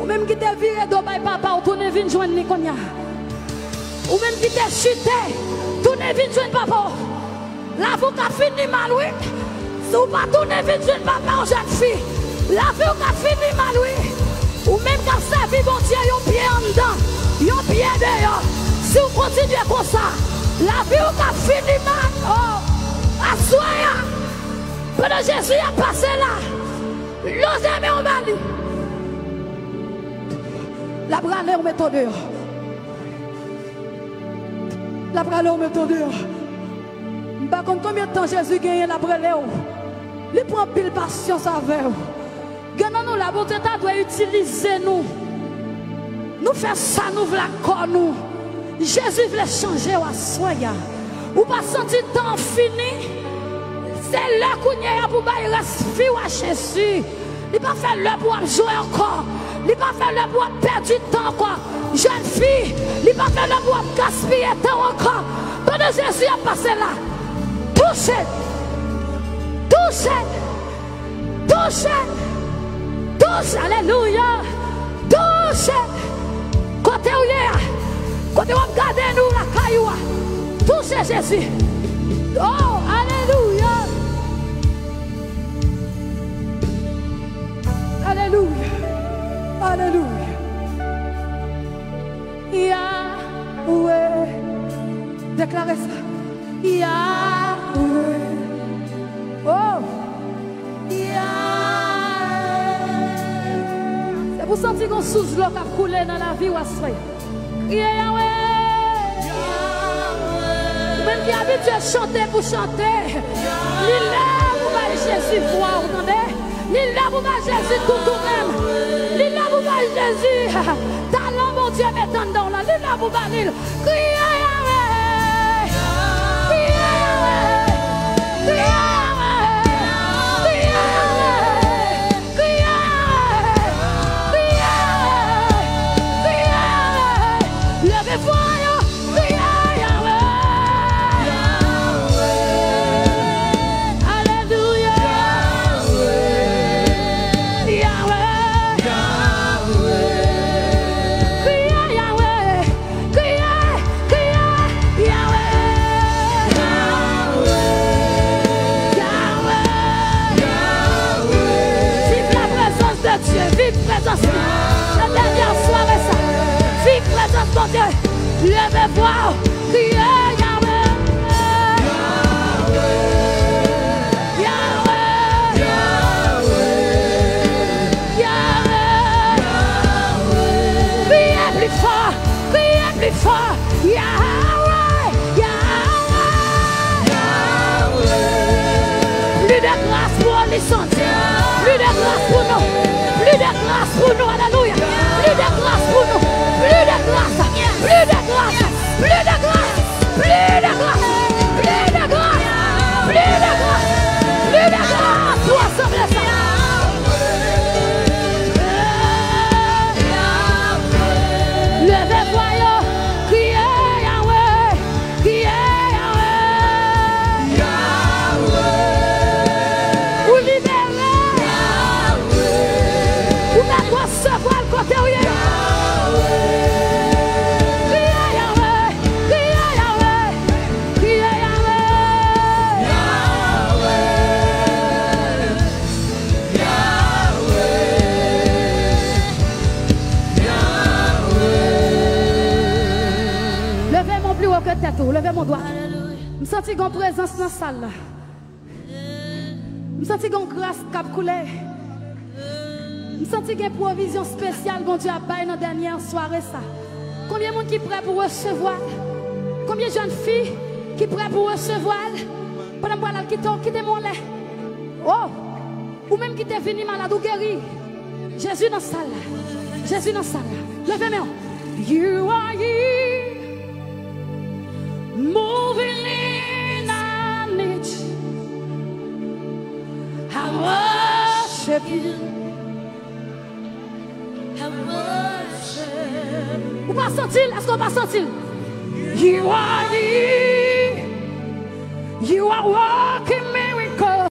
Ou même qui t'es viré d'eau by papa, ou tourne vin joindre Nikonia. Ou même qui t'es chuté, tourne vin joindre papa. La vie a fini mal, oui. Si vous pas tourner vin joindre papa ou jeune fille, la vie a fini mal, oui. Ou même qui a servi bon Dieu, yon pied en dedans, yon pied dehors. Si vous continuez comme ça, la vie a fini mal. Oh, assoya. Pendant Jésus a passé là, l'ose aimé au Mali. La brale on met dehors. La brale on met dehors. Par contre, combien de temps Jésus gagne la brale? Il prend pile patience avec vous. Gagnons nous la bonté, tu dois utiliser nous. Nous faisons ça, nous voulons nous. Jésus veut changer à soi. Ou pas sentir temps fini. C'est là qu'on y a pour rester à Jésus. Il pas faire le pour jouer encore. Il pas faire le pour perdre du temps encore. Jeune fille, il pas faire le pour gaspiller temps encore. Pendant Jésus a passé là. Touchez. Touchez. Touchez. Touchez. Alléluia. Touchez. Côté où il est. Côté où on regarde nous la caillou. Touchez Jésus. Oh, alléluia. Alléluia. Alléluia. Yahweh. Déclarez ça. Yahweh. Oh. Yahweh. C'est pour sentir qu'on sous l'eau qui a coulé dans la vie ou à soi. Yahweh. Même qui a habitué à chanter pour chanter. Il là pour Jésus voir, vous entendez? Il là pour Jésus tout même. Il là pour Jésus. Talent mon Dieu mettant dans là. Il là pour Yahweh. La dernière soirée, ça. Vive présence, mon Dieu. Levez-vous. Criez Yahweh. Yahweh. Yahweh. Yahweh. Criez plus fort. Criez plus fort. Yahweh. Yahweh. Plus de grâce pour les sentir. Plus de grâce pour nous. Plus de grâce pour nous, alléluia. Plus de grâce pour nous. Plus de grâce. Plus de grâce. Plus de grâce. Plus de grâce. Plus de grâce. Plus de grâce. Plus de grâce. Pour assembler ça. Levez-vous, criez Yahweh. Criez Yahweh. Yahweh. Vous libérez. Vous mettez recevoir le côté où il est. Criez Yahweh. Criez Yahweh. Criez Yahweh. Yahweh. Levez mon plus haut que tête. Levez mon doigt. Je sens une présence dans la salle. Je sens une grâce qui a coulé. Je sens une provision spéciale que Dieu a baillé dans la dernière soirée. Ça. Combien de monde qui est prêt pour recevoir? Combien de jeunes filles qui sont prêtes pour recevoir? Pendant que vous qui mon lait. Oh! Ou même qui est venu malade ou guéri. Jésus dans la salle. Jésus dans la salle. Levez-moi. You are here. Moving in our niche. I worship you. Ou pas sentir? Est-ce qu'on va sentir? You are here. You are walking